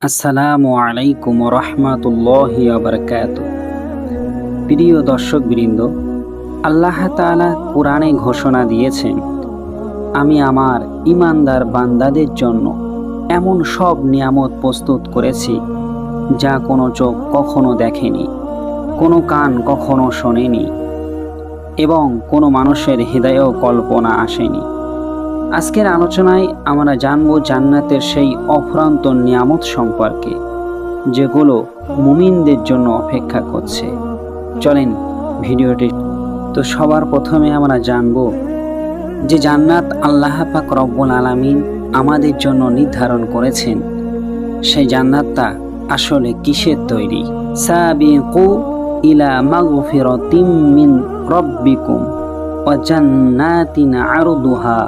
আসসালামু আলাইকুম রহমাতুল্লাহি ওয়া বারাকাতুহু। প্রিয় দর্শকবৃন্দ, আল্লাহ তাআলা কোরআনে ঘোষণা দিয়েছেন, আমি আমার ঈমানদার বান্দাদের জন্য এমন সব নিয়ামত প্রস্তুত করেছি যা কোনো চোখ কখনো দেখেনি, কোনো কান কখনো শোনেনি এবং কোনো মানুষের হৃদয়েও কল্পনা আসেনি। আজকের আলোচনায় আমরা জানব জান্নাতের সেই অফুরন্ত নিয়ামত সম্পর্কে যেগুলো মুমিনদের জন্য অপেক্ষা করছে। চলেন ভিডিওটি। তো সবার প্রথমে আমরা জানব যে জান্নাত আল্লাহ পাক রব্বুল আলামিন আমাদের জন্য নির্ধারণ করেছেন, সেই জান্নাতটা আসলে কিসের তৈরি? সাবিকু ইলা মাগফিরাতিম মিন রাব্বিকুম ওয়া জান্নাতিন আরদুহা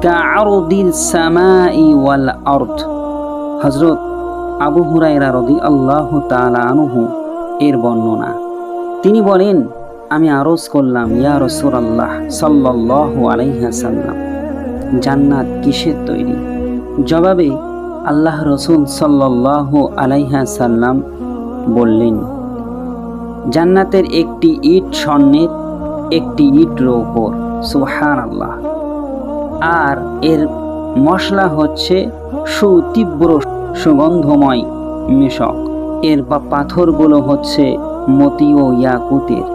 কাআরদিল সামাই ওয়াল আরদ। হযরত আবু হুরায়রা রাদিয়াল্লাহু তাআলা আনহু এর বর্ণনা। তিনি বলেন, আমি আরজ করলাম, ইয়া রাসূলুল্লাহ সাল্লাল্লাহু আলাইহি ওয়াসাল্লাম, জান্নাত কিসের তৈরি? জবাবে আল্লাহ রাসূল সাল্লাল্লাহু আলাইহি ওয়াসাল্লাম বললেন, জান্নাতের একটি ইট স্বর্ণের, একটি ইট রৌপ্যর। সুবহানাল্লাহ। আর এর মশলা হচ্ছে সুতীব্র সুগন্ধময় মেশক। এর পাথরগুলো হচ্ছে মতি ও ইয়াকুতের,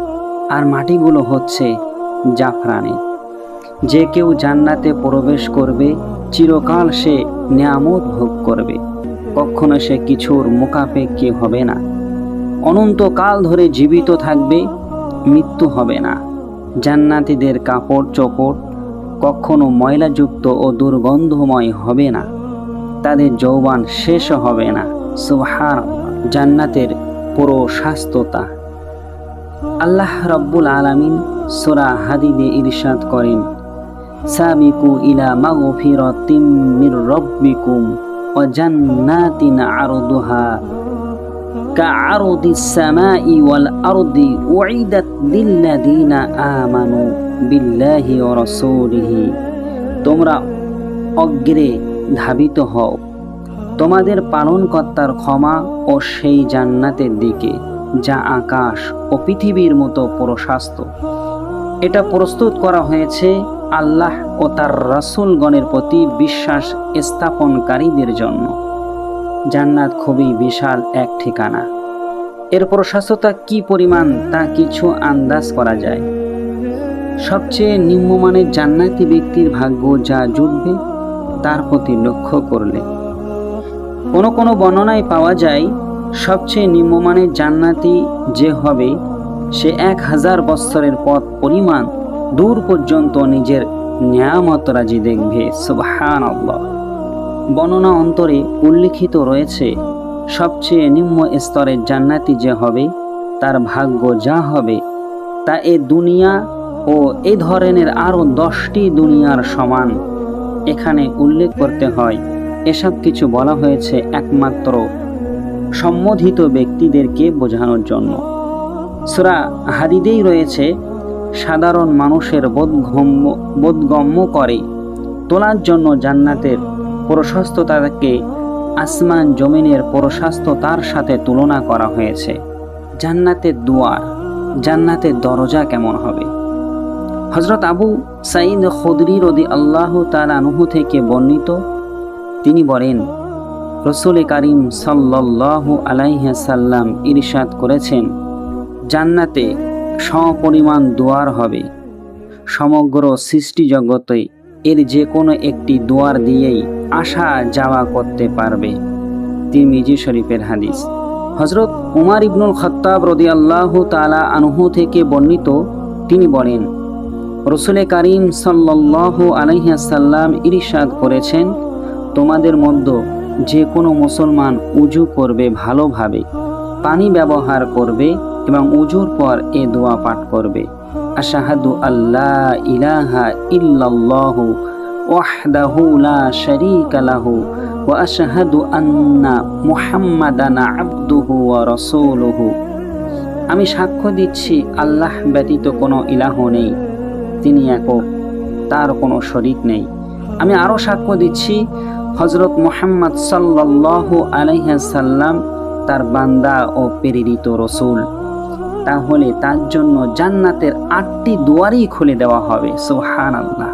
আর মাটিগুলো হচ্ছে জাফরানের। যে কেউ জান্নাতে প্রবেশ করবে চিরকাল সে নিয়ামত ভোগ করবে, কখনো সে কিছুর মুখাপেক্ষী হবে না, অনন্তকাল ধরে জীবিত থাকবে, মৃত্যু হবে না। জান্নাতীদের কাপড় চোপড় কখনো ময়লাযুক্ত ও দুর্গন্ধময় হবে না, তাদের যৌবন শেষ হবে না। সুবহানাল্লাহ। জান্নাতের প্রশস্ততা। আল্লাহ রাব্বুল আলামিন সূরা হাদীদে ইরশাদ করেন, সাবিকু ইলা মাগফিরাতিম মির রাব্বিকুম ওয়া জান্নাতিন আরদুহা কাআরদিস সামাই ওয়াল আরদি উইদাত লিল্লাযিনা আমানু বিল্লাহি ওয়া রাসূলিহি। তোমরা অগ্রে ধাবিত হও তোমাদের পালনকর্তার ক্ষমা ও সেই জান্নাতের দিকে যা আকাশ ও পৃথিবীর মতো প্রশস্ত। এটা প্রস্তুত করা হয়েছে আল্লাহ ও তার রাসূলগণের প্রতি বিশ্বাস স্থাপনকারীদের জন্য। জান্নাত খুবই বিশাল এক ঠিকানা। এর প্রশস্ততা কি পরিমাণ তা কিছু আন্দাজ করা যায়। সবচেয়ে নিম্নমানের জান্নাতি ব্যক্তির ভাগ্য যা জুটবে তার প্রতি লক্ষ্য করলে কোনো বর্ণনায় পাওয়া যায়, সবচেয়ে নিম্নমানের জান্নাতি যে হবে সে 1000 বৎসরের পথ পরিমাণ দূর পর্যন্ত নিজের নিয়ামত রাজি দেখবে। সুবহানাল্লাহ। বর্ণনা অন্তরে উল্লিখিত রয়েছে, সবচেয়ে নিম্ন স্তরের জান্নাতি যে হবে তার ভাগ্য যা হবে তা এ দুনিয়া ও এ ধরনের আরো 10টি দুনিয়ার সমান। এখানে উল্লেখ করতে হয়, এসব কিছু বলা হয়েছে একমাত্র সম্মোধিত ব্যক্তিদেরকে বোঝানোর জন্য। সূরা হাদীদেই রয়েছে, সাধারণ মানুষের বোধগম্য করে তোলার জন্য জান্নাতের প্রশস্ততাকে আসমান জমিনের প্রশস্ততার সাথে তুলনা করা হয়েছে। জান্নাতের দুয়ার, জান্নাতের দরজা কেমন হবে? হযরত আবু সাঈদ খুদরি রাদিয়াল্লাহু তাআলা আনহু থেকে বর্ণিত, তিনি বলেন, রাসূল কারীম সাল্লাল্লাহু আলাইহি ওয়াসাল্লাম ইরশাদ করেছেন, জান্নাতে সমপরিমাণ দুয়ার হবে। সমগ্র সৃষ্টি জগতে এর যে কোনো একটি দুয়ার দিয়েই আসা যাওয়া করতে পারবে। তিরমিজি শরীফের হাদিস। হযরত উমর ইবনুল খাত্তাব রাদিয়াল্লাহু তাআলা আনহু থেকে বর্ণিত, তিনি বলেন, রাসূল কারীম সাল্লাল্লাহু আলাইহি ওয়াসাল্লাম ইরশাদ করেছেন, তোমাদের মধ্যে যে কোনো মুসলমান উযু করবে ভালোভাবে, পানি ব্যবহার করবে এবং উযুর পর এ দোয়া পাঠ করবে, আশহাদু আল্লা ইলাহা ইল্লাল্লাহু ওয়াহদাহু লা শারীকা লাহু ওয়া আশহাদু আন্না মুহাম্মাদান আবদুহু ওয়া রাসূলুহু। আমি সাক্ষ্য দিচ্ছি আল্লাহ ব্যতীত কোনো ইলাহ নেই, তিনি একক, তার কোনো শরীক নেই। আমি আরও সাক্ষ্য দিচ্ছি হযরত মুহাম্মদ সাল্লাল্লাহু আলাইহি সাল্লাম তার বান্দা ও প্রেরিত রাসূল, তাহলে তার জন্য জান্নাতের 8টি দুয়ারই খুলে দেওয়া হবে। সুবহানাল্লাহ।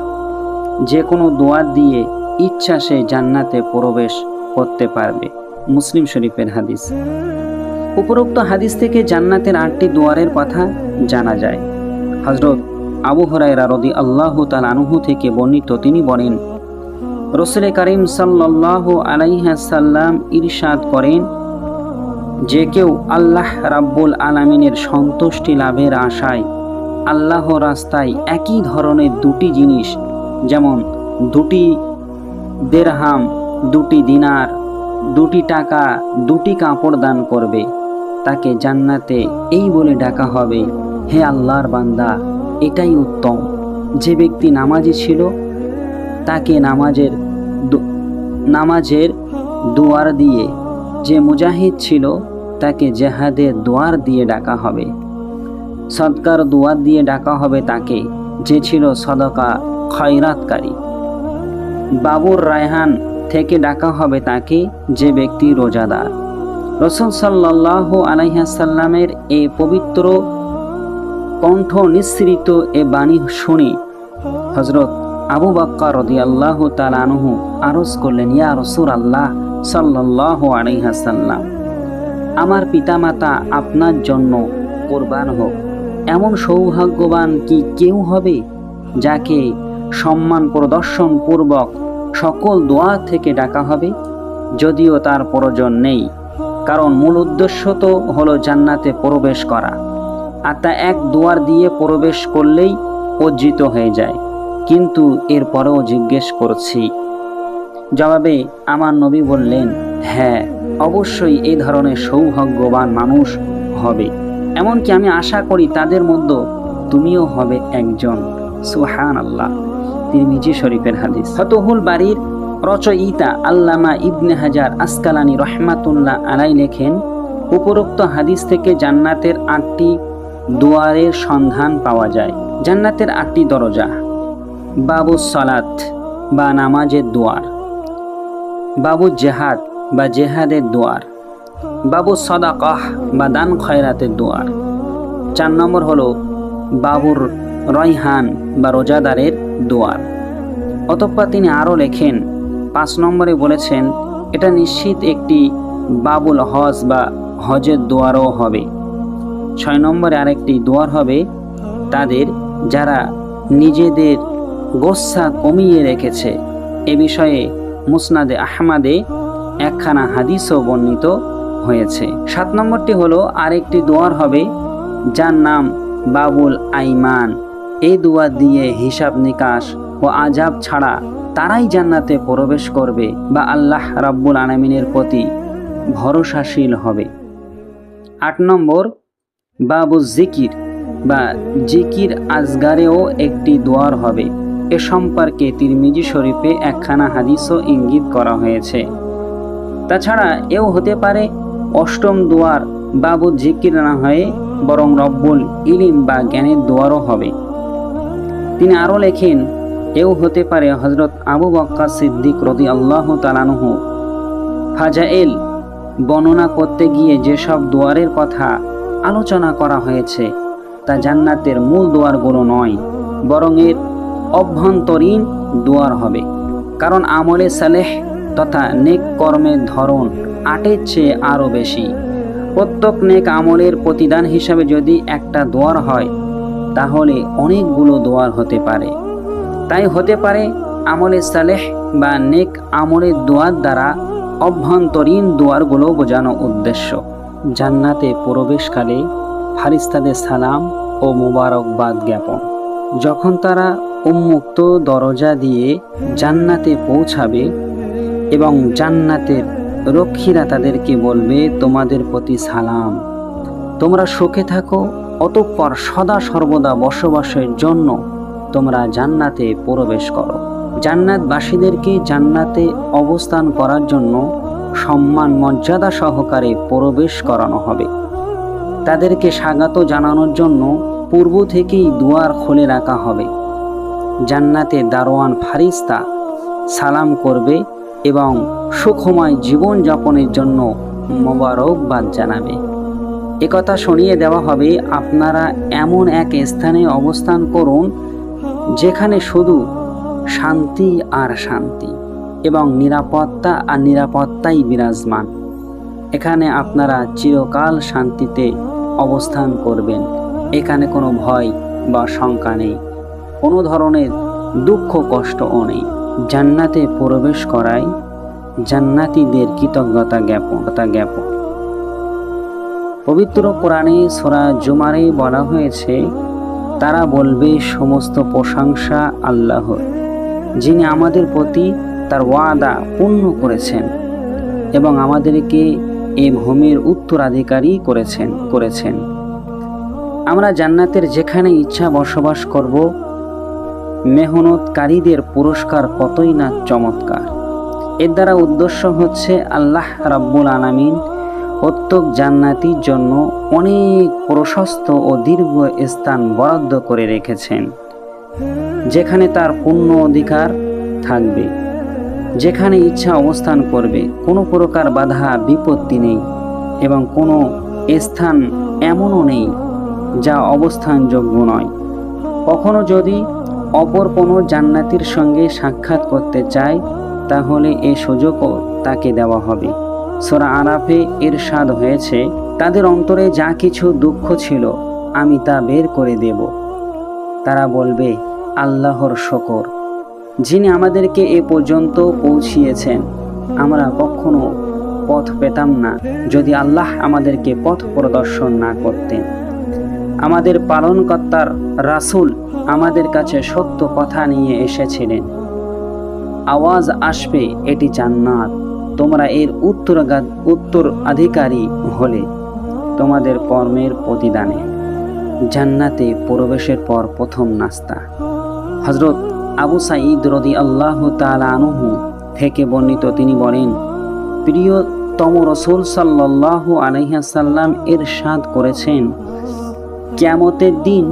যে কোনো দুয়ার দিয়ে ইচ্ছা সে জান্নাতে প্রবেশ করতে পারবে। মুসলিম শরীফের হাদিস। উপরোক্ত হাদিস থেকে জান্নাতের 8টি দুয়ারের কথা জানা যায়। হযরত আবু হুরায়রা রাদিয়াল্লাহু তাআলা আনহু থেকে বর্ণিত, তিনি বলেন, রাসূল করিম সাল্লাল্লাহু আলাইহি সাল্লাম ইরশাদ করেন, যে কেউ আল্লাহ রাব্বুল আলামিনের সন্তুষ্টি লাভের আশায় আল্লাহর রাস্তায় একই ধরনের 2টি জিনিস, যেমন 2টি দিরহাম, 2টি দিনার, 2টি টাকা, 2টি কাপড় দান করবে, তাকে জান্নাতে এই বলে ডাকা হবে, হে আল্লাহর বান্দা, এটাই উত্তম। যে ব্যক্তি নামাজি ছিল তাকে নামাজের দুয়ার দিয়ে, যে মুজাহিদ ছিল তাকে জেহাদের দুয়ার দিয়ে ডাকা হবে, সদকার দুয়ার দিয়ে ডাকা হবে তাকে, যে ছিল সদকা খয়রাতকারী। বাবুর রায়হান থেকে ডাকা হবে তাকে, যে ব্যক্তি রোজাদার। রাসূল সাল্লাল্লাহু আলাইহি সাল্লামের এই পবিত্র কণ্ঠ নিঃসৃত এ বাণী শুনে হযরত আবু বকর রাদিয়াল্লাহু তাআলা আনহু আরজ করলেন, ইয়া রাসূলুল্লাহ সাল্লাল্লাহু আলাইহি সাল্লাম, আমার পিতামাতা আপনার জন্য কুরবান হোক। এমন সৌভাগ্যবান কি কেউ হবে যাকে সম্মান প্রদর্শন পূর্বক সকল দোয়া থেকে ডাকা হবে? যদিও তার প্রয়োজন নেই, কারণ মূল উদ্দেশ্য তো হলো জান্নাতে প্রবেশ করা, আর তা এক দুয়ার দিয়ে প্রবেশ করলেই অর্জিত হয়ে যায়। কিন্তু এরপরেও জিজ্ঞেস করছি। জবাবে আমার নবী বললেন, হ্যাঁ, অবশ্যই এই ধরনের সৌভাগ্যবান মানুষ হবে, এমনকি আমি আশা করি তাদের মধ্যে তুমিও হবে একজন। সুবহানাল্লাহ। তিরমিজি শরীফের হাদিস। ফাতহুল বারীর রচয়িতা আল্লামা ইবনে হাজার আসকালানী রহমাতুল্লাহ আলাই লেখেন, উপরোক্ত হাদিস থেকে জান্নাতের 8টি দুয়ারের সন্ধান পাওয়া যায়। জান্নাতের 8টি দরজা: বাবু সালাত বা নামাজের দুয়ার, বাবু জেহাদ বা জেহাদের দুয়ার, বাবু সাদাকাহ বা দান খয়রাতের দুয়ার। 4 নম্বর হলো বাবুর রায়হান বা রোজাদারের দুয়ার। অতঃপর তিনি আরও লেখেন, 5 নম্বরে বলেছেন, এটা নিশ্চিত একটি বাবুল হজ বা হজের দুয়ারও হবে। 6 নম্বরে আরেকটি দুয়ার হবে তাদের যারা নিজেদের গোসা কমিয়ে রেখেছে। এ বিষয়ে মুসনাদে আহমাদে একখানা হাদিসও বর্ণিত হয়েছে। 7 নম্বরটি হলো আরেকটি দুয়ার হবে যার নাম বাবুল আইমান। এই দুয়ার দিয়ে হিসাব নিকাশ ও আজাব ছাড়া তারাই জান্নাতে প্রবেশ করবে বা আল্লাহ রাব্বুল আলামিনের প্রতি ভরসাশীল হবে। 8 নম্বর বাবু জিকির বা জিকির আজগারেও একটি দুয়ার হবে। এ সম্পর্কে তিরমিজি শরীফে একখানা হাদিসও ইঙ্গিত করা হয়েছে। তাছাড়া এও হতে পারে 8ম দুয়ার বাবু জিকির না হয়ে বরং রব্বুল ইলিম বা জ্ঞানের দুয়ারও হবে। তিনি আরও লেখেন, এও হতে পারে হযরত আবু বকর সিদ্দিক রাদিয়াল্লাহু তাআলা আনহু ফাজাইল বর্ণনা করতে গিয়ে যেসব দুয়ারের কথা আলোচনা করা হয়েছে তা জান্নাতের মূল দুয়ারগুলো নয়, বরং এর অভ্যন্তরীণ দুয়ার হবে। কারণ আমলে সালেহ তথা নেক কর্মের ধরন 8-এর চেয়ে আরও বেশি। প্রত্যেক নেক আমলের প্রতিদান হিসাবে যদি একটা দুয়ার হয় তাহলে অনেকগুলো দুয়ার হতে পারে। তাই হতে পারে আমলে সালেহ বা নেক আমলের দুয়ার দ্বারা অভ্যন্তরীণ দুয়ারগুলো বোঝানো উদ্দেশ্য। জান্নাতে প্রবেশকালে ফারিস্তাদের সালাম ও মোবারকবাদ জ্ঞাপন। যখন তারা উন্মুক্ত দরজা দিয়ে জান্নাতে পৌঁছাবে এবং জান্নাতের রক্ষীরা তাদেরকে বলবে, তোমাদের প্রতি সালাম, তোমরা সুখে থাকো, অতঃপর সদা সর্বদা বসবাসের জন্য তোমরা জান্নাতে প্রবেশ করো। জান্নাতবাসীদেরকে জান্নাতে অবস্থান করার জন্য সম্মান মর্যাদা সহকারে প্রবেশ করানো হবে। তাদেরকে স্বাগত জানানোর জন্য পূর্ব থেকেই দুয়ার খুলে রাখা হবে। জান্নাতে দারোয়ান ফারিস্তা সালাম করবে এবং সুখময় জীবন যাপনের জন্য মোবারকবাদ জানাবে। একথা শুনিয়ে দেওয়া হবে, আপনারা এমন এক স্থানে অবস্থান করুন যেখানে শুধু শান্তি আর শান্তি এবং নিরাপত্তা আর নিরাপত্তাই বিরাজমান। এখানে আপনারা চিরকাল শান্তিতে অবস্থান করবেন। এখানে কোনো ভয় বা শঙ্কা নেই, কোনো ধরনের দুঃখ কষ্টও নেই। জান্নাতে প্রবেশ করায় জান্নাতীদের কৃতজ্ঞতা জ্ঞাপন। পবিত্র কোরআনে সূরা জুমারে বলা হয়েছে, তারা বলবে সমস্ত প্রশংসা আল্লাহর, যিনি আমাদের প্রতি তার ওয়াদা পূর্ণ করেছেন এবং আমাদেরকে এই ভূমির উত্তরাধিকারী করেছেন। আমরা জান্নাতের যেখানে ইচ্ছা বসবাস করব। মেহনতকারীদের পুরস্কার কতই না চমৎকার। এর দ্বারা উদ্দেশ্য হচ্ছে আল্লাহ রাব্বুল আলামিন প্রত্যেক জান্নাতীর জন্য অনেক প্রশস্ত ও দীর্ঘ স্থান বরাদ্দ করে রেখেছেন, যেখানে তার পূর্ণ অধিকার থাকবে, যেখানে ইচ্ছা অবস্থান করবে। কোনো প্রকার বাধা বিপত্তি নেই এবং কোনো স্থান এমনও নেই যা অবস্থানযোগ্য নয়। কখনো যদি অপর কোনো জান্নাতীর সঙ্গে সাক্ষাৎ করতে চায়, তাহলে এই সুযোগও তাকে দেওয়া হবে। সূরা আরাফে ইরশাদ হয়েছে, তাদের অন্তরে যা কিছু দুঃখ ছিল আমি তা বের করে দেব। তারা বলবে, আল্লাহর শুকর, যিনি আমাদেরকে এ পর্যন্ত পৌঁছিয়েছেন। আমরা কখনো পথ পেতাম না যদি আল্লাহ আমাদেরকে পথ প্রদর্শন না করতেন। আমাদের পালনকর্তার রাসূল আমাদের কাছে সত্য কথা নিয়ে এসেছিলেন। আওয়াজ আসবে, এটি জান্নাত, তোমরা এর উত্তরাধিকারী হলে তোমাদের কর্মের প্রতিদানে। জান্নাতে প্রবেশের পর প্রথম নাস্তা। হযরত আবু সাঈদ রাদিয়াল্লাহু তাআলা আনহু থেকে বর্ণিত, তিনি বলেন, প্রিয়তম রাসূল সাল্লাল্লাহু আলাইহি ওয়াসাল্লাম ইরশাদ করেছেন, কিয়ামতের দিন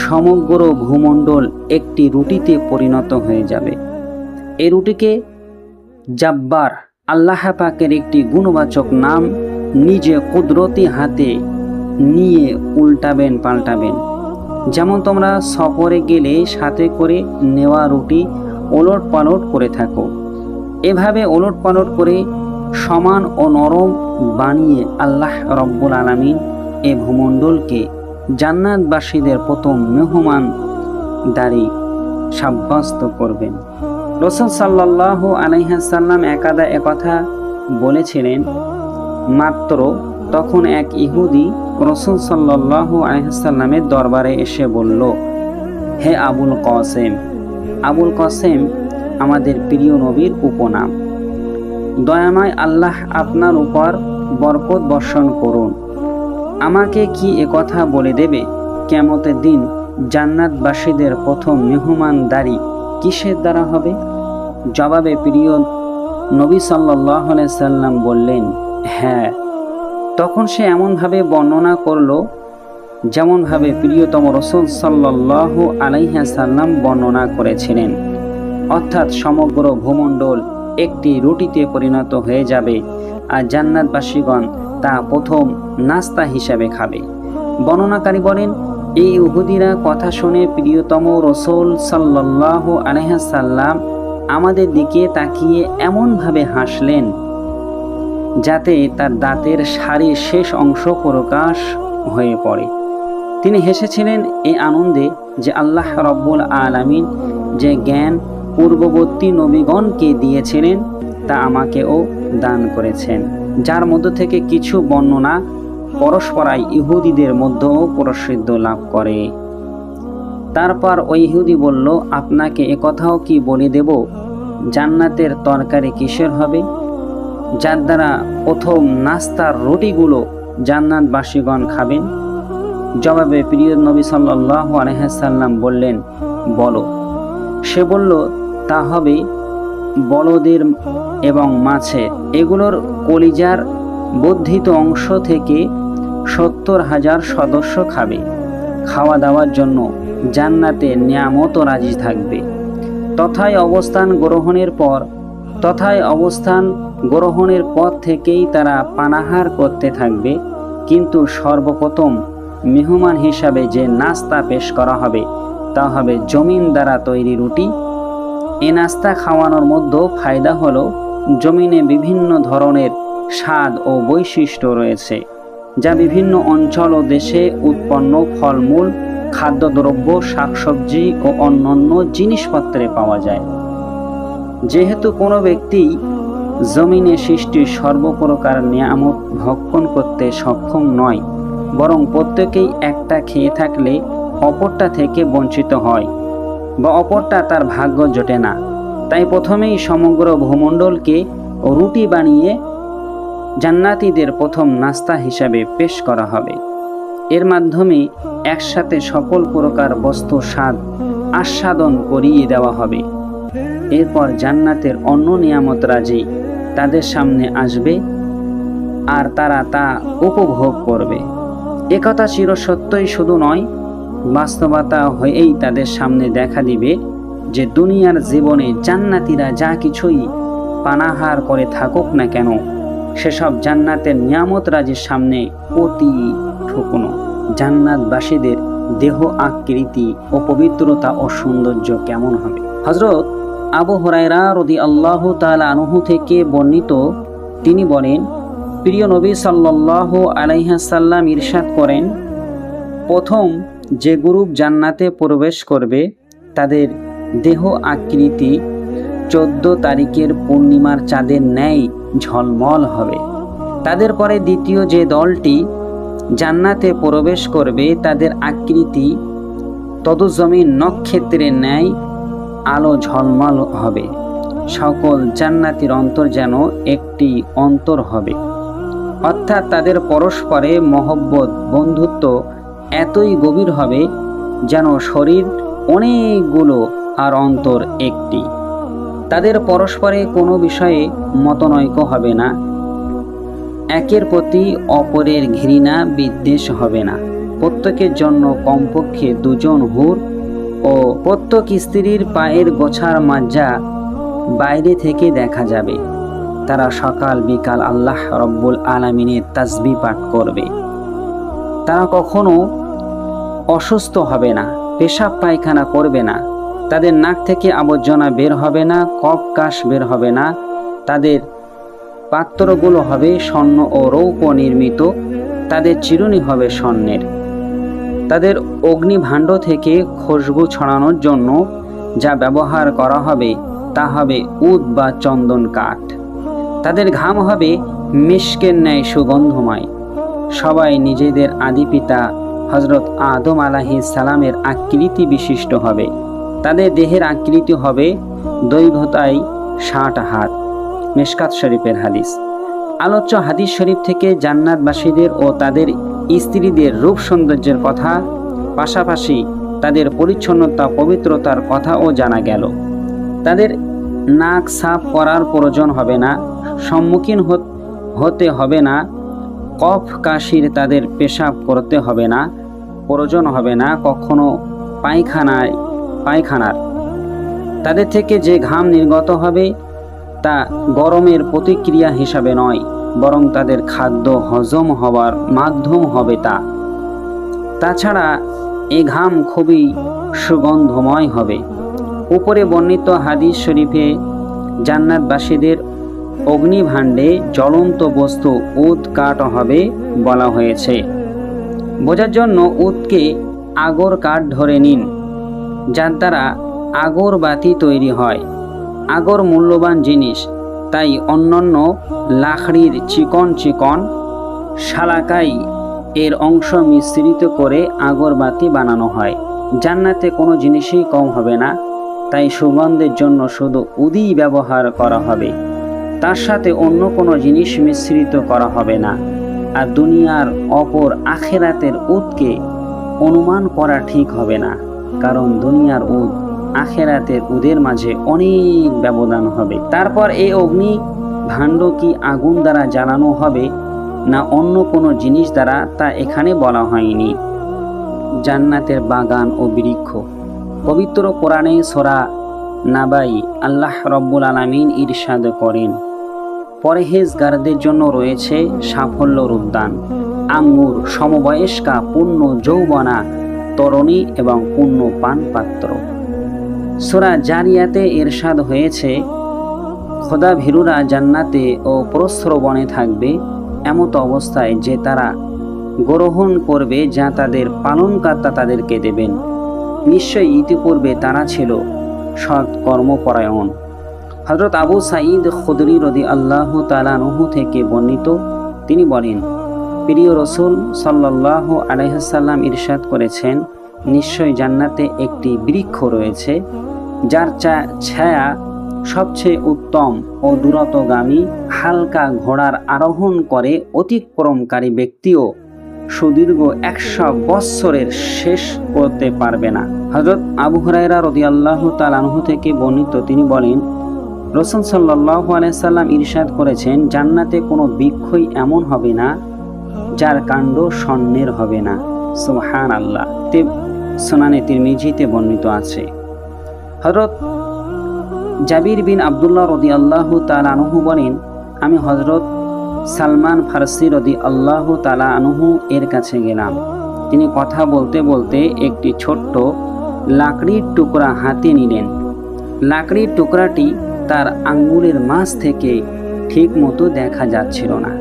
সমগ্র ভূমণ্ডল একটি রুটিতে পরিণত হয়ে যাবে। এই রুটিকে জাব্বার, আল্লাহ পাকের একটি গুণবাচক নাম, নিজে কুদরতি হাতে নিয়ে উল্টাবেন পাল্টাবেন। যেমন তোমরা সফরে গেলে সাথে করে নেওয়া রুটি ওলট পালট করে থাকো, এভাবে ওলট পালট করে সমান ও নরম বানিয়ে আল্লাহ রব্বুল আলামিন এ ভূমণ্ডলকে জান্নাতবাসীদের প্রথম মেহমানদারি সাব্যস্ত করবেন। রাসূল সাল্লাল্লাহু আলাইহি ওয়াসাল্লাম একাদা একথা বলেছিলেন মাত্র, তখন এক ইহুদি রাসূল সাল্লাল্লাহু আলাইহি ওয়াসাল্লামের দরবারে এসে বলল, হে আবুল কাসেম। আবুল কাসেম আমাদের প্রিয় নবীর উপনাম। দয়াময় আল্লাহ আপনার উপর বরকত বর্ষণ করুন। আমাকে কি একথা বলে দেবে, কিয়ামতের দিন জান্নাতবাসীদের প্রথম মেহমানদারি কিসের দ্বারা হবে? জবাবে প্রিয় নবী সাল্লাল্লাহু আলাইহি সাল্লাম বললেন, হ্যাঁ। তখন সে এমনভাবে বর্ণনা করল যেমনভাবে প্রিয়তম রাসূল সাল্লাল্লাহু আলাইহি সাল্লাম বর্ণনা করেছিলেন, অর্থাৎ সমগ্র ভূমণ্ডল একটি রুটিতে পরিণত হয়ে যাবে আর জান্নাতবাসীগণ তা প্রথম নাস্তা হিসাবে খাবে। বর্ণনাকারী বলেন, এই ইহুদিরা কথা শুনে প্রিয়তম রাসূল সাল্লাল্লাহু আলাইহি সাল্লাম আমাদের দিকে তাকিয়ে এমনভাবে হাসলেন যাতে তার দাঁতের সারির শেষ অংশ প্রকাশ হয়ে পড়ে। তিনি হেসেছিলেন এই আনন্দে যে আল্লাহ রব্বুল আলামিন যে জ্ঞান পূর্ববর্তী নবীগণকে দিয়েছিলেন তা আমাকেও দান করেছেন, যার মধ্য থেকে কিছু বর্ণনা পরস্পরাই ইহুদিদের মধ্যেও প্রসিদ্ধ লাভ করে। তারপর ওই ইহুদি বলল, আপনাকে একথাও কি বলে দেব, জান্নাতের তরকারি কিসের হবে, যার দ্বারা প্রথম নাস্তার রুটিগুলো জান্নাতবাসীগণ খাবেন? জবাবে প্রিয় নবী সাল্লাল্লাহু আলাইহি সাল্লাম বললেন, বলো। সে বলল, তা হবে বলদের এবং মাছের। এগুলোর কলিজার বর্ধিত অংশ থেকে 70,000 সদস্য খাবে। খাওয়া দাওয়ার জন্য জান্নাতে নিয়ামত রাজি থাকবে। তথায় অবস্থান গ্রহণের পর তথায় অবস্থান গ্রহণের পর থেকেই তারা পানাহার করতে থাকবে। কিন্তু সর্বপ্রথম মেহমান হিসাবে যে নাস্তা পেশ করা হবে তা হবে জমিন দ্বারা তৈরি রুটি। এই নাস্তা খাওয়ানোর মধ্যে ফায়দা হলো জমিনে বিভিন্ন ধরনের স্বাদ ও বৈশিষ্ট্য রয়েছে, যা বিভিন্ন অঞ্চল ও দেশে উৎপন্ন ফলমূল, খাদ্যদ্রব্য, শাকসবজি ও অন্যান্য জিনিসপত্রে পাওয়া যায়। যেহেতু কোনো ব্যক্তি জমিনে সৃষ্টি সর্বপ্রকার নিয়ামত ভক্ষণ করতে সক্ষম নয়, বরং প্রত্যেকেই একটা খেয়ে থাকলে অপরটা থেকে বঞ্চিত হয় বা অপরটা তার ভাগ্য জোটে না, তাই প্রথমেই সমগ্র ভূমণ্ডলকে রুটি বানিয়ে জান্নাতীদের প্রথম নাস্তা হিসাবে পেশ করা হবে। এর মাধ্যমে একসাথে সকল প্রকার বস্তু স্বাদ আস্বাদন করিয়ে দেওয়া হবে। এরপর জান্নাতের অন্য নিয়ামত রাজি তাদের সামনে আসবে আর তারা তা উপভোগ করবে। একথা চিরসত্যই শুধু নয়, বাস্তবতা হয়েই তাদের সামনে দেখা দিবে যে দুনিয়ার জীবনে জান্নাতীরা যা কিছুই পানাহার করে থাকুক না কেন, সেসব জান্নাতের নিয়ামত রাজির সামনে অতি ঠুকনো। জান্নাতবাসীদের দেহ আকৃতি ও পবিত্রতা ও সৌন্দর্য কেমন হবে? হযরত আবু হুরায়রা রাদিয়াল্লাহু তাআলা আনহু থেকে বর্ণিত, তিনি বলেন, প্রিয় নবী সাল্লাল্লাহু আলাইহি সাল্লাম ইরশাদ করেন, প্রথম যে গ্রুপ জান্নাতে প্রবেশ করবে তাদের দেহ আকৃতি 14 তারিখের পূর্ণিমার চাঁদের ন্যায় ঝলমল হবে। তাদের পরে দ্বিতীয় যে দলটি জান্নাতে প্রবেশ করবে তাদের আকৃতি তদুজমিন নক্ষত্রের ন্যায় আলো ঝলমল হবে। সকল জান্নাতীর অন্তর যেন একটি অন্তর হবে, অর্থাৎ তাদের পরস্পরে মহব্বত বন্ধুত্ব এতই গভীর হবে যেন শরীর অনেকগুলো আর অন্তর একটি। তাদের পরস্পরে কোনো বিষয়ে মতনৈক্য হবে না, একের প্রতি অপরের ঘৃণা বিদ্বেষ হবে না। প্রত্যেকের জন্য কমপক্ষে 2 জন হুর ও প্রত্যেক স্ত্রীর পায়ের গোছার মাজ্জা বাইরে থেকে দেখা যাবে। তারা সকাল বিকাল আল্লাহ রব্বুল আলামিনের তাসবিহ পাঠ করবে। তারা কখনো অসুস্থ হবে না, পেশাব পায়খানা করবে না, তাদের নাক থেকে আবর্জনা বের হবে না, কফ কাশ বের হবে না। তাদের পাত্রগুলো হবে স্বর্ণ ও রৌপ্য নির্মিত, তাদের চিরুনি হবে স্বর্ণের। তাদের অগ্নিভাণ্ড থেকে খুশবু ছড়ানোর জন্য যা ব্যবহার করা হবে তা হবে উদ বা চন্দন কাঠ। তাদের ঘাম হবে মিশকের ন্যায় সুগন্ধময়। সবাই নিজেদের আদি পিতা হযরত আদম আলাইহিস সালামের আকৃতি বিশিষ্ট হবে। তাদের দেহের আকৃতি হবে দৈর্ঘ্যতায় 60 হাত। মিশকাত শরীফের হাদিস। আলোচ্য হাদিস শরীফ থেকে জান্নাতবাসীদের ও তাদের স্ত্রীদের রূপ সৌন্দর্যের কথা, পাশাপাশি তাদের পরিচ্ছন্নতা পবিত্রতার কথাও জানা গেল। তাদের নাক সাফ করার প্রয়োজন হবে না, সম্মুখীন হতে হবে না, কফ কাশির তাদের পেশাব করতে হবে না, প্রয়োজন হবে না কখনো পায়খানার। তাদের থেকে যে ঘাম নির্গত হবে তা গরমের প্রতিক্রিয়া হিসাবে নয়, বরং তাদের খাদ্য হজম হওয়ার মাধ্যম হবে তা। তাছাড়া এ ঘাম খুবই সুগন্ধময় হবে। উপরে বর্ণিত হাদিস শরীফে জান্নাতবাসীদের অগ্নিভাণ্ডে জ্বলন্ত বস্তু উদ কাঠ হবে বলা হয়েছে। বোঝার জন্য উদকে আগর কাঠ ধরে নিন, যার দ্বারা আগরবাতি তৈরি হয়। আগর মূল্যবান জিনিস, তাই অন্যান্য লাকড়ির চিকন চিকন শালাকাই এর অংশ মিশ্রিত করে আগরবাতি বানানো হয়। জান্নাতে কোনো জিনিসই কম হবে না, তাই সুগন্ধের জন্য শুধু উদই ব্যবহার করা হবে, তার সাথে অন্য কোনো জিনিস মিশ্রিত করা হবে না। আর দুনিয়ার অপর আখেরাতের উদকে অনুমান করা ঠিক হবে না, কারণ দুনিয়ার উদ আখেরাতের উদের মাঝে অনেক ব্যবধান হবে। তারপর এই অগ্নি ভাণ্ড কি আগুন দ্বারা জ্বালানো হবে না অন্য কোনো জিনিস দ্বারা, তা এখানে বলা হয়নি। জান্নাতের বাগান ও বৃক্ষ। পবিত্র কোরআনে সূরা নাবাই আল্লাহ রব্বুল আলামিন ইরশাদ করেন, পরহেজগারদের জন্য রয়েছে সাফল্যর উদ্যান, আঙ্গুর, সমবয়স্কা, পূর্ণ যৌবনা তরুণী এবং পূর্ণ পান পাত্র। সূরা জারিয়াতে ইরশাদ হয়েছে, খোদা ভীরুরা জান্নাতে ও প্রস্রবণে থাকবে এমত অবস্থায় যে তারা গ্রহণ করবে যা তাদের পালনকর্তা তাদেরকে দেবেন। নিশ্চয়ই ইতিপূর্বে তারা ছিল সৎ কর্মপরায়ণ। হযরত আবু সাঈদ খুদরি রাদিয়াল্লাহু তাআলা আনহু থেকে বর্ণিত, তিনি বলেন, প্রিয় রাসূল সাল্লাল্লাহু আলাইহি ওয়াসাল্লাম ইরশাদ করেছেন, নিশ্চয় জান্নাতে একটি বৃক্ষ রয়েছে যার ছায়া সবচেয়ে উত্তম ও দূরতগামী। হালকা ঘোড়ার আরোহণ করে অতিক্রমকারী ব্যক্তিও সুদীর্ঘ 100 বৎসরের শেষ করতে পারবে না। হযরত আবু হুরায়রা রাদিয়াল্লাহু তাআলা আনহু থেকে বর্ণিত, তিনি বলেন, রাসূল সাল্লাল্লাহু আলাইহি সাল্লাম ইরশাদ করেছেন, জান্নাতে কোনো বৃক্ষই এমন হবে না যার কাণ্ড স্বর্ণের হবে না। সুবহানাল্লাহ। সুনানে তিরমিজিতে বর্ণিত আছে। হযরত জাবির বিন আব্দুল্লাহ রাদিয়াল্লাহু তাআলা আনহু বলেন, আমি হযরত সালমান ফারসি রাদিয়াল্লাহু তাআলা আনহু এর কাছে গেলাম। তিনি কথা বলতে বলতে একটি ছোট্ট লাকড়ির টুকরা হাতে নিলেন। লাকড়ির টুকরাটি তার আঙ্গুলের মাঝ থেকে ঠিক মতো দেখা যাচ্ছিল না।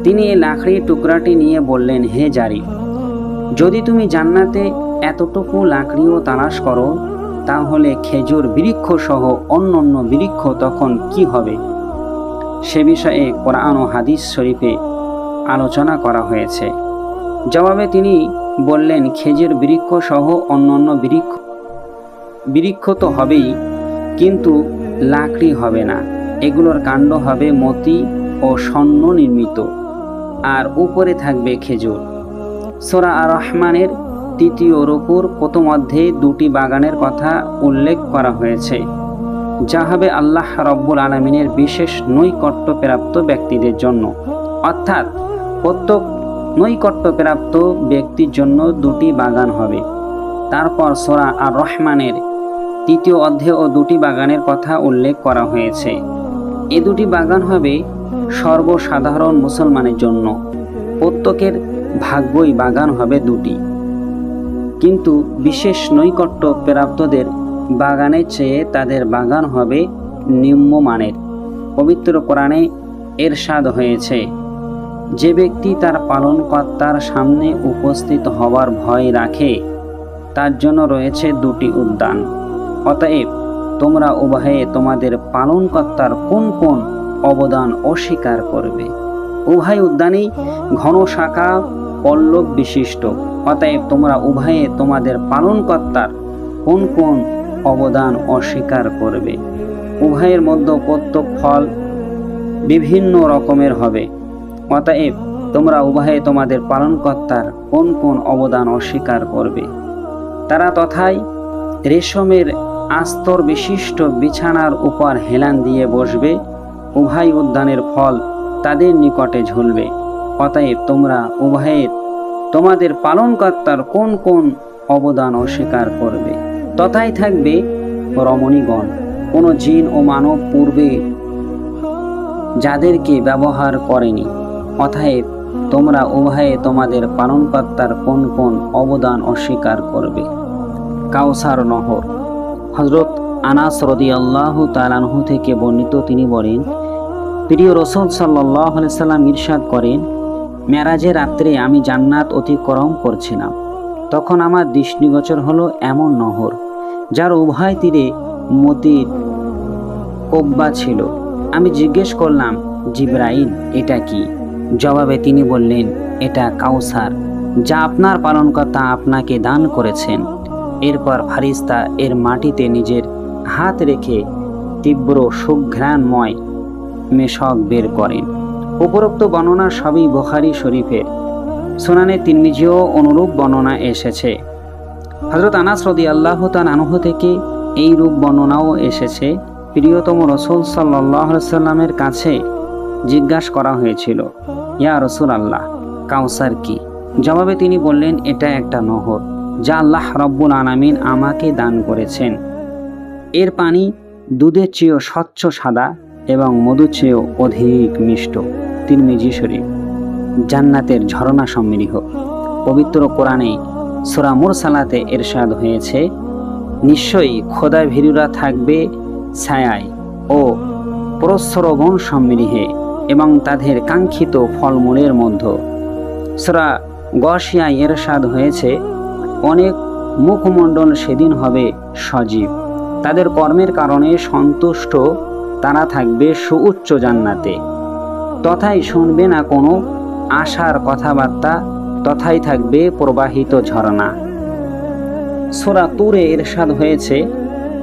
তিনি এই লাকড়ির টুকরাটি নিয়ে বললেন, হে জারির, যদি তুমি জান্নাতে এতটুকু লাকড়িও তালাশ করো, তাহলে খেজুর বৃক্ষ সহ অন্যান্য বৃক্ষ তখন কি হবে? সে বিষয়ে কোরআন ও হাদিস শরীফে আলোচনা করা হয়েছে। জবাবে তিনি বললেন, খেজুর বৃক্ষ সহ অন্যান্য বৃক্ষ তো হবেই, কিন্তু লাকড়ি হবে না। এগুলোর কাণ্ড হবে মতি ও স্বর্ণ নির্মিত, আর উপরে থাকবে খেজুর। সূরা আর-রহমানের 3য় রুকুর প্রথম অধ্যায়ে 2টি বাগানের কথা উল্লেখ করা হয়েছে, যা হবে আল্লাহ রব্বুল আলামিনের বিশেষ নৈকট্যপ্রাপ্ত ব্যক্তিদের জন্য। অর্থাৎ প্রত্যেক নৈকট্যপ্রাপ্ত ব্যক্তির জন্য 2টি বাগান হবে। তারপর সূরা আর-রহমানের 3য় অধ্যায়ে ও 2টি বাগানের কথা উল্লেখ করা হয়েছে। এই 2টি বাগান হবে সর্বসাধারণ মুসলমানের জন্য। প্রত্যেকের ভাগ্যই বাগান হবে 2টি, কিন্তু বিশেষ নৈকট্য প্রাপ্তদের বাগানের চেয়ে তাদের বাগান হবে নিম্নমানের। পবিত্র কোরআনে ইরশাদ হয়েছে, যে ব্যক্তি তার পালনকর্তার সামনে উপস্থিত হওয়ার ভয় রাখে তার জন্য রয়েছে 2টি উদ্যান। অতএব তোমরা উভয়ে তোমাদের পালনকর্তার কোন কোন অবদান অস্বীকার করবে? উভয় উদ্যানই ঘন শাখা পল্লব বিশিষ্ট। অতএব তোমরা উভয়ে তোমাদের পালনকর্তার কোন কোন অবদান অস্বীকার করবে? উভয়ের মধ্যে প্রত্যেক ফল বিভিন্ন রকমের হবে। অতএব তোমরা উভয়ে তোমাদের পালনকর্তার কোন কোন অবদান অস্বীকার করবে? তারা তথায় রেশমের আস্তর বিশিষ্ট বিছানার উপর হেলান দিয়ে বসবে। উভয় উদ্যানের ফল তাদের নিকটে ঝুলবে। অতএব তোমরা উভয়ের তোমাদের পালনকর্তার কোন কোন অবদান অস্বীকার করবে? তথায় থাকবে রমণীগণ, কোন জিন ও মানব পূর্বে যাদেরকে ব্যবহার করেনি। অতএব তোমরা উভয়ে তোমাদের পালনকর্তার কোন কোন অবদান অস্বীকার করবে? কাউসার নহর। হযরত আনাস রাদিয়াল্লাহু তাআলা আনহু থেকে বর্ণিত, তিনি বলেন, প্রিয় রাসূল সাল্লাল্লাহু আলাইহি সাল্লাম ইরশাদ করেন, মেরাজের রাত্রে আমি জান্নাত অতিক্রম করছিলাম। তখন আমার দৃষ্টিগোচর হলো এমন নহর যার উভয় তীরে মতির কব্বা ছিল। আমি জিজ্ঞেস করলাম, জিবরাইল, এটা কি? জবাবে তিনি বললেন, এটা কাউসার, যা আপনার পালনকর্তা আপনাকে দান করেছেন। এরপর ফারিস্তা এর মাটিতে নিজের হাত রেখে তীব্র সুঘ্রাণময় মেশক বের করেন। উপরোক্ত বর্ণনা সবই বুখারী শরীফের। সুনানে তিরমিজিও অনুরূপ বর্ণনা এসেছে। হযরত আনাস রাদিয়াল্লাহু তাআলা আনহু থেকে এই রূপ বর্ণনাও এসেছে। প্রিয়তম রাসূল সাল্লাল্লাহু আলাইহি সাল্লামের কাছে জিজ্ঞাসা করা হয়েছিল, ইয়া রাসূলুল্লাহ, কাউসার কি? জবাবে তিনি বললেন, এটা একটা নহর যা আল্লাহ রাব্বুল আলামিন আমাকে দান করেছেন। এর পানি দুধের চেয়েও স্বচ্ছ সাদা এবং মধুর চেয়েও অধিক মিষ্ট। তিরমিজি শরীফ। জান্নাতের ঝরনা সমৃদ্ধ। পবিত্র কোরআনে সূরা মুরসালাতে ইরশাদ হয়েছে, নিশ্চয়ই খোদা ভীরুরা থাকবে ছায়ায় ও প্রস্রবণ সমৃদ্ধে এবং তাদের কাঙ্ক্ষিত ফলমূলের মধ্যে। সূরা গশিয়ায় ইরশাদ হয়েছে, অনেক মুখমণ্ডল সেদিন হবে সজীব, তাদের কর্মের কারণে সন্তুষ্ট তারা থাকবে সুউচ্চ জান্নাতে, তথায় শুনবে না কোনো আশার কথাবার্তা, তথায় থাকবে প্রবাহিত ঝরনা। সূরা তুরে ইরশাদ হয়েছে,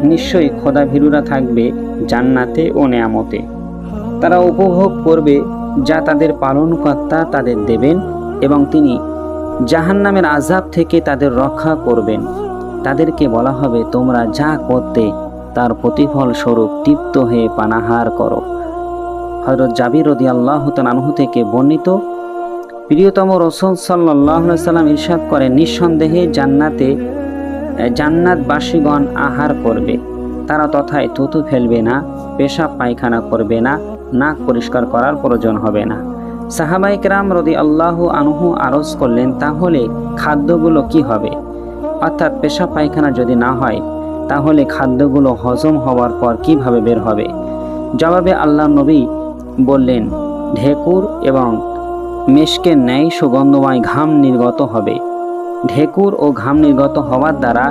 নিশ্চয়ই খোদাভীরুরা থাকবে জান্নাতে ও নেয়ামতে, তারা উপভোগ করবে যা তাদের পালনকর্তা তাদের দেবেন এবং তিনি জাহান্নামের আযাব থেকে তাদের রক্ষা করবেন। তাদেরকে বলা হবে, তোমরা যা করতে তার প্রতিফল স্বরূপ তৃপ্ত হয়ে পানাহার করো। হযরত জাবির রাদিয়াল্লাহু তাআলা আনহু থেকে বর্ণিত, প্রিয়তম রাসূল সাল্লাল্লাহু আলাইহি সাল্লাম ইরশাদ করেন, নিঃসন্দেহে জান্নাতবাসীগণ আহার করবে, তারা তথায় থুতু ফেলবে না, পেশাব পায়খানা করবে না, নাক পরিষ্কার করার প্রয়োজন হবে না। সাহাবায়ে কেরাম রাদিয়াল্লাহু আনহু আরজ করলেন, তাহলে খাদ্যগুলো কি হবে? অর্থাৎ পেশাব পায়খানা যদি না হয় তাহলে খাদ্যগুলো হজম হওয়ার পর কিভাবে বের হবে? জবাবে আল্লাহর নবী বললেন, ঢেকুর এবং মেশকের ন্যায় সুগন্ধময় ঘাম নির্গত হবে। ঢেকুর ও ঘাম নির্গত হওয়ার দ্বারা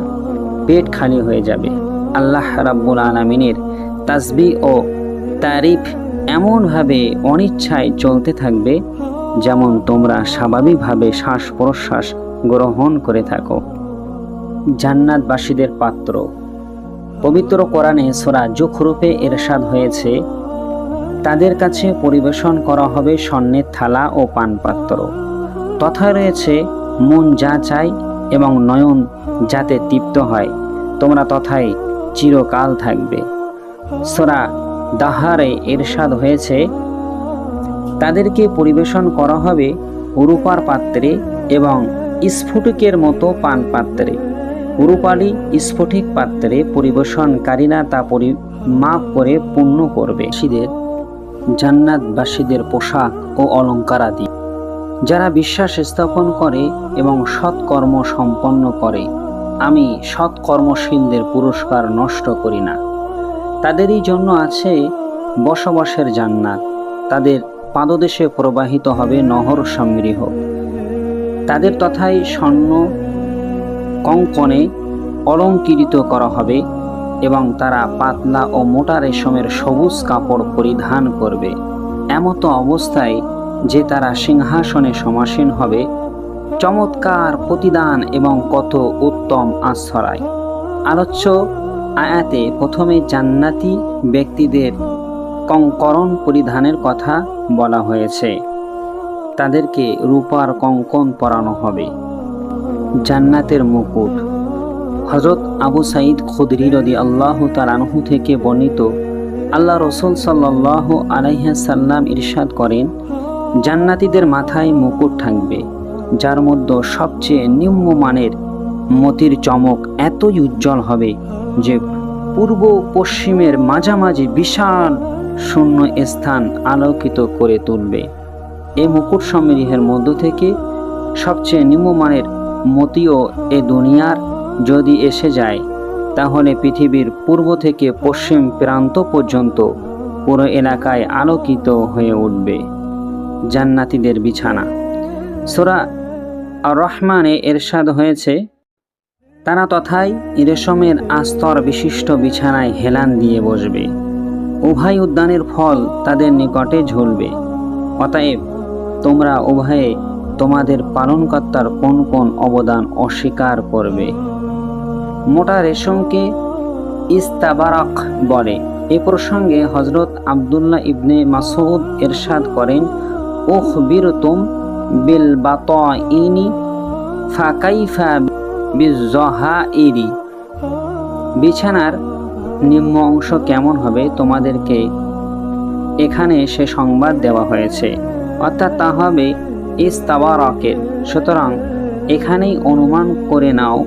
পেট খালি হয়ে যাবে। আল্লাহ রাব্বুল আলামিনের তাসবিহ ও তারিফ এমনভাবে অনিচ্ছায় চলতে থাকবে যেমন তোমরা স্বাভাবিকভাবে শ্বাস প্রশ্বাস গ্রহণ করে থাকো। জান্নাতবাসীদের পাত্র। পবিত্র কোরআনে সূরা যুখরুফে ইরশাদ হয়েছে, তাদের কাছে পরিবেশন করা হবে স্বর্ণের থালা ও পানপাত্র, তথা রয়েছে মন যা চায় এবং নয়ন যাতে তৃপ্ত হয়, তোমরা তথায় চিরকাল থাকবে। সূরা দাহারে ইরশাদ হয়েছে, তাদেরকে পরিবেশন করা হবে রূপার পাত্রে এবং স্ফটিকের মতো পান পাত্রে। রূপালী স্ফটিক পাত্রে পরিবেশনকারীরা তা পরিমাপ করে পূর্ণ করবে। জান্নাতবাসীদের পোশাক ও অলঙ্কার আদি। যারা বিশ্বাস স্থাপন করে এবং সৎকর্ম সম্পন্ন করে, আমি সৎকর্মশীলদের পুরস্কার নষ্ট করি না। তাদেরই জন্য আছে বসবাসের জান্নাত, তাদের পাদদেশে প্রবাহিত হবে নহর সমৃদ্ধ। তাদের তথায় স্বর্ণ কঙ্কণে অলঙ্কৃত করা হবে এবং তারা পাতলা ও মোটা রেশমের সবুজ কাপড় পরিধান করবে, এমতো অবস্থায় যে তারা সিংহাসনে সমাসীন হবে। চমৎকার প্রতিদান এবং কত উত্তম আশ্রয়। আলোচ্য আয়াতে প্রথমে জান্নাতি ব্যক্তিদের কঙ্করণ পরিধানের কথা বলা হয়েছে, তাদেরকে রূপার কঙ্কন পরানো হবে। জান্নাতের মুকুট। হযরত আবু সাঈদ খুদরি রাদিয়াল্লাহু তাআলা আনহু থেকে বর্ণিত, আল্লাহ রাসূল সাল্লাল্লাহু আলাইহি সাল্লাম ইরশাদ করেন, জান্নাতীদের মাথায় মুকুট থাকবে যার মধ্যে সবচেয়ে নিম্নমানের মতির চমক এতই উজ্জ্বল হবে যে পূর্ব পশ্চিমের মাঝামাঝি বিশাল শূন্য স্থান আলোকিত করে তুলবে। এই মুকুট সমৃদ্ধের মধ্য থেকে সবচেয়ে নিম্নমানের মতিও এ দুনিয়ার যদি এসে যায় তাহলে পৃথিবীর পূর্ব থেকে পশ্চিম প্রান্ত পর্যন্ত পুরো এলাকায় আলোকিত হয়ে উঠবে। জান্নাতীদের বিছানা। সূরা আর-রহমানে ইরশাদ হয়েছে, তারা তথায় রেশমের আস্তর বিশিষ্ট বিছানায় হেলান দিয়ে বসবে, উভয় উদ্যানের ফল তাদের নিকটে ঝুলবে। অতএব তোমরা উভয়ে তোমাদের পালনকর্তার কোন কোন অবদান অস্বীকার করবে। মোটা রেশমকে ইস্তাবারাক বলে। এ প্রসঙ্গে হযরত আব্দুল্লাহ ইবনে মাসউদ ইরশাদ করেন, উখবিরতুম বিল বাতাইনি ফাকাইফা বিজ্জাহাইরি। বিছানার নিম্ন অংশ কেমন হবে তোমাদেরকে এখানে সে সংবাদ দেওয়া হয়েছে, অর্থাৎ তা হবে ইস্তাবারাকের। সুতরাং এখানেই অনুমান করে নাও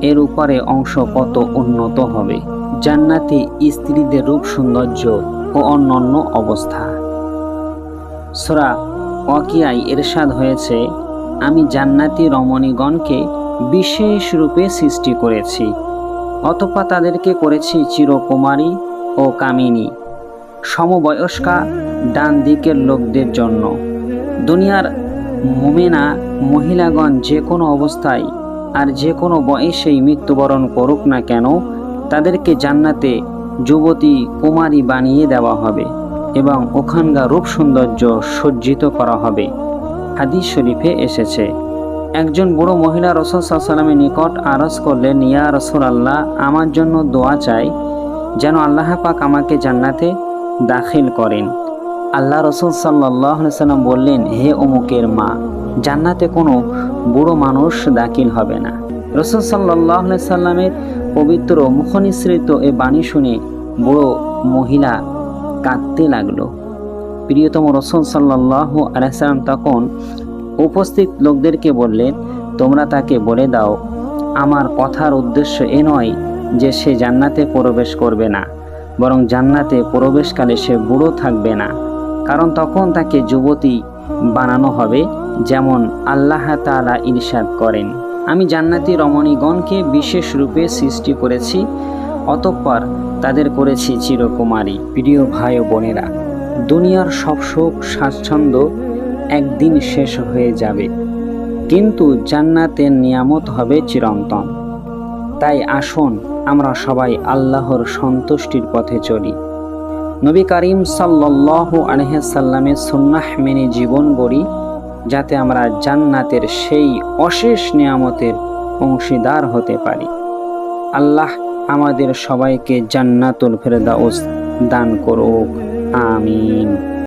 এর উপরে অংশ কত উন্নত হবে। জান্নাতি স্ত্রীদের রূপ সৌন্দর্য ও অন্যান্য অবস্থা। সূরা ওয়াকিয়ায় ইরশাদ হয়েছে, আমি জান্নাতি রমণীগণকে বিশেষ রূপে সৃষ্টি করেছি, অতঃপর তাদেরকে করেছি চিরকুমারী ও কামিনী, সমবয়স্কা ডান দিকের লোকদের জন্য। দুনিয়ার মুমিনা মহিলাগণ যে কোনো অবস্থায় আর যে কোনো বয়সেই মৃত্যুবরণ করুক না কেন, তাদেরকে জান্নাতে যুবতী কুমারী বানিয়ে দেওয়া হবে এবং ওখানকার রূপ সৌন্দর্য সজ্জিত করা হবে। হাদিস শরীফে এসেছে, একজন বুড়ো মহিলা রাসূল সাল্লাল্লাহু আলাইহি ওয়াসাল্লামের নিকট আরজ করলেন, ইয়া রাসূলুল্লাহ, আমার জন্য দোয়া চাই যেন আল্লাহ পাক আমাকে জান্নাতে দাখিল করেন। আল্লাহ রাসূল সাল্লাল্লাহু আলাইহি ওয়াসাল্লাম বললেন, হে অমুকের মা, জান্নাতে কোনো বুড়ো মানুষ দাখিল হবে না। রাসূল সাল্লাল্লাহু আলাইহি ওয়াসাল্লামের পবিত্র মুখনিসৃত এ বাণী শুনে বুড়ো মহিলা কাঁদতে লাগলো। প্রিয়তম রাসূল সাল্লাল্লাহু আলাইহি ওয়াসাল্লাম তখন উপস্থিত লোকদেরকে বললেন, তোমরা তাকে বলে দাও, আমার কথার উদ্দেশ্য এ নয় যে সে জান্নাতে প্রবেশ করবে না, বরং জান্নাতে প্রবেশকালে সে বুড়ো থাকবে না, কারণ তখন তাকে যুবতী বানানো হবে, যেমন আল্লাহ তাআলা ইরশাদ করেন, আমি জান্নাতি রমণীগণকে বিশেষ রূপে সৃষ্টি করেছি, অতঃপর তাদের করেছি চিরকুমারী। প্রিয় ভাই ও বোনেরা, দুনিয়ার সব সুখ স্বাচ্ছন্দ্য একদিন শেষ হয়ে যাবে, কিন্তু জান্নাতের নিয়ামত হবে চিরন্তন। তাই আসুন আমরা সবাই আল্লাহর সন্তুষ্টির পথে চলি, নবী করিম সাল্লাল্লাহু আলাইহি সাল্লামের সুন্নাহ মেনে জীবন গড়ি, যাতে আমরা জান্নাতের সেই অশেষ নিয়ামতের অংশীদার হতে পারি। আল্লাহ আমাদের সবাইকে জান্নাতুল ফেরদাউস দান করুক, আমিন।